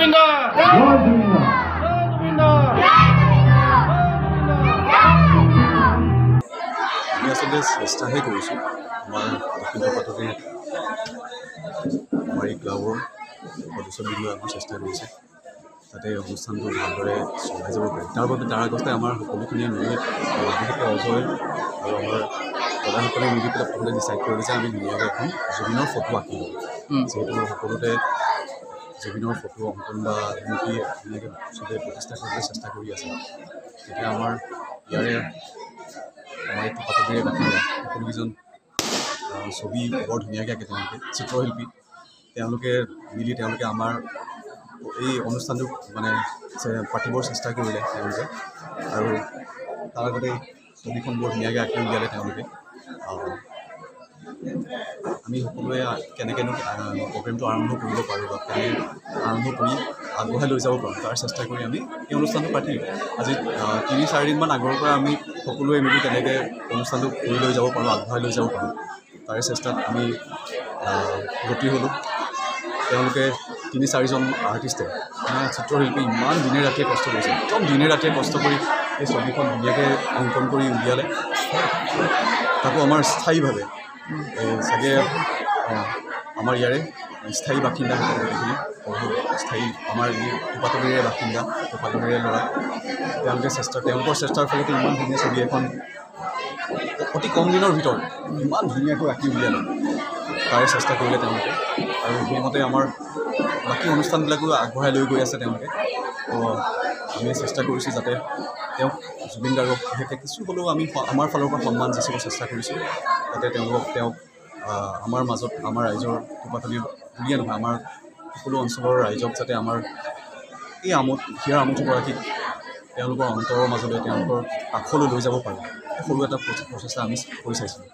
আমি আসলে চেষ্টাহে কৰিছোঁ আমাৰ দক্ষিণ পাটতে আমাৰ এই ক্লাবৰ সদস্যবৃন্দই আমাৰ চেষ্টা কৰিছে যাতে অনুষ্ঠানটো ভালদৰে চলাই যাব পাৰে তাৰ বাবে তাৰ আগতে আমাৰ সকলোখিনিয়ে মিলি বিশেষকৈ অজয় আৰু আমাৰ প্ৰধানসকলে মিলি পেলাই প্ৰথমতে ডিচাইড কৰিলে যে আমি ধুনীয়াকৈ এখন জুবিনৰ ফটো আঁকিলোঁ যিহেতু সকলোতে জুবিনৰ ফটো অংকন বা মূৰ্তি ধুনীয়াকৈ চবেই প্ৰতিষ্ঠা কৰিবলৈ চেষ্টা কৰি আছে তেতিয়া আমাৰ ইয়াৰে আমাৰ এই পাটবিৰে বাসিন্দা সকলোকেইজন ছবি বৰ ধুনীয়াকৈ আঁকে তেওঁলোকে চিত্ৰশিল্পী তেওঁলোকে মিলি তেওঁলোকে আমাৰ এই অনুষ্ঠানটো মানে পাতিবৰ চেষ্টা কৰিলে তেওঁলোকে আৰু তাৰ আগতে ছবিখন বৰ ধুনীয়াকৈ আঁকি উলিয়ালে তেওঁলোকে আমি সকলোৱে কেনেকৈনো প্ৰগ্ৰেমটো আৰম্ভ কৰিব পাৰোঁ বা কেনেকৈ আৰম্ভ কৰি আগবঢ়াই লৈ যাব পাৰোঁ তাৰ চেষ্টা কৰি আমি এই অনুষ্ঠানটো পাতিলোঁ আজি ৩-৪ দিনমান আগৰ পৰা আমি সকলোৱে মিলি কেনেকৈ অনুষ্ঠানটো কৰি লৈ যাব পাৰোঁ আগবঢ়াই লৈ যাব পাৰোঁ তাৰে চেষ্টাত আমি ব্ৰতী হ'লোঁ তেওঁলোকে ৩-৪জন আৰ্টিষ্টে মানে চিত্ৰশিল্পী ইমান দিনে ৰাতিয়ে কষ্ট কৰিছে একদম দিনে ৰাতিয়ে কষ্ট কৰি এই ছবিখন ধুনীয়াকৈ অংকন কৰি উলিয়ালে তাকো আমাৰ স্থায়ীভাৱে চাগে আমাৰ ইয়াৰে স্থায়ী বাসিন্দা গোটেইখিনি স্থায়ী আমাৰ পাটবিৰে বাসিন্দা পাটবিৰে ল'ৰা তেওঁলোকৰ চেষ্টাৰ ফলতে ইমান ধুনীয়া ছবি এখন অতি কম দিনৰ ভিতৰত ইমান ধুনীয়াকৈ আঁকি উলিয়ালে তাৰে চেষ্টা কৰিলে তেওঁলোকে আৰু সেইমতে আমাৰ বাকী অনুষ্ঠানবিলাকো আগবঢ়াই লৈ গৈ আছে তেওঁলোকে তো আমি চেষ্টা কৰিছোঁ যাতে তেওঁক জুবিন গাৰ্গক বিশেষকৈ কিছু হ'লেও আমি আমাৰ ফালৰ পৰা সন্মান যাচিব চেষ্টা কৰিছোঁ যাতে তেওঁক আমাৰ মাজত আমাৰ ৰাইজৰ কৃপাতলী বুলিয়ে নহয় আমাৰ সকলো অঞ্চলৰ ৰাইজক যাতে আমাৰ এই হিয়াৰ আমঠুগৰাকীক তেওঁলোকৰ অন্তৰৰ মাজলৈ তেওঁলোকৰ কাষলৈ লৈ যাব পাৰোঁ সৰু এটা প্ৰচেষ্টা আমি কৰি চাইছিলোঁ